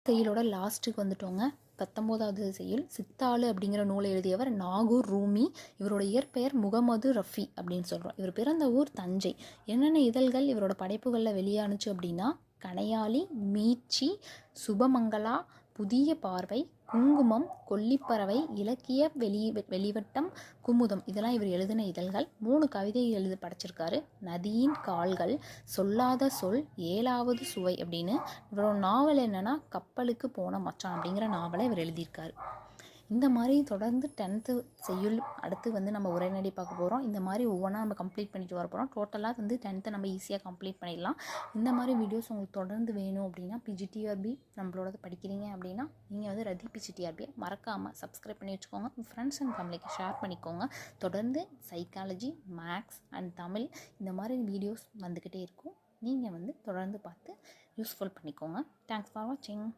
செய்யுளோட லாஸ்ட்டுக்கு வந்துட்டோங்க. 19வது செய்யுள். சித்தாளு அப்படிங்கிற நூலை எழுதியவர் நாகூர் ரூமி. இவரோட இயற்பெயர் முகமது ரஃபி அப்படின்னு சொல்கிறோம். இவர் பிறந்த ஊர் தஞ்சை. என்னென்ன இதழ்கள் இவரோட படைப்புகளில் வெளியானுச்சு அப்படின்னா கணையாளி, மீட்சி, சுபமங்களா, புதிய பார்வை, குங்குமம், கொல்லிப்பறவை, இலக்கிய வெளிவட்டம், குமுதம், இதெல்லாம் இவர் எழுதின இதழ்கள். 3 கவிதை எழுதி படைச்சிருக்காரு. நதியின் கால்கள், சொல்லாத சொல், 7வது சுவை அப்படின்னு. இவரோட நாவல் என்னென்னா கப்பலுக்கு போன மச்சான் அப்படிங்கிற நாவலை இவர் எழுதியிருக்காரு. இந்த மாதிரி தொடர்ந்து 10th செய்யுள் அடுத்து நம்ம உரைநடை பார்க்க போகிறோம். இந்த மாதிரி ஒவ்வொன்றா நம்ம கம்ப்ளீட் பண்ணிட்டு வர போகிறோம். டோட்டலாக 10th நம்ம ஈஸியாக கம்ப்ளீட் பண்ணிடலாம். இந்த மாதிரி வீடியோஸ் உங்களுக்கு தொடர்ந்து வேணும் அப்படின்னா பிஜிடிஆர்பி நம்மளோட படிக்கிறீங்க அப்படின்னா நீங்கள் ரதி பிஜிடிஆர்பியை மறக்காமல் சப்ஸ்கிரைப் பண்ணி வச்சுக்கோங்க. ஃப்ரெண்ட்ஸ் அண்ட் ஃபேமிலிக்கு ஷேர் பண்ணிக்கோங்க. தொடர்ந்து சைக்காலஜி, மேக்ஸ் அண்ட் தமிழ் இந்த மாதிரி வீடியோஸ் வந்துக்கிட்டே இருக்கும். நீங்கள் தொடர்ந்து பார்த்து யூஸ்ஃபுல் பண்ணிக்கோங்க. தேங்க்ஸ் ஃபார் வாட்சிங்.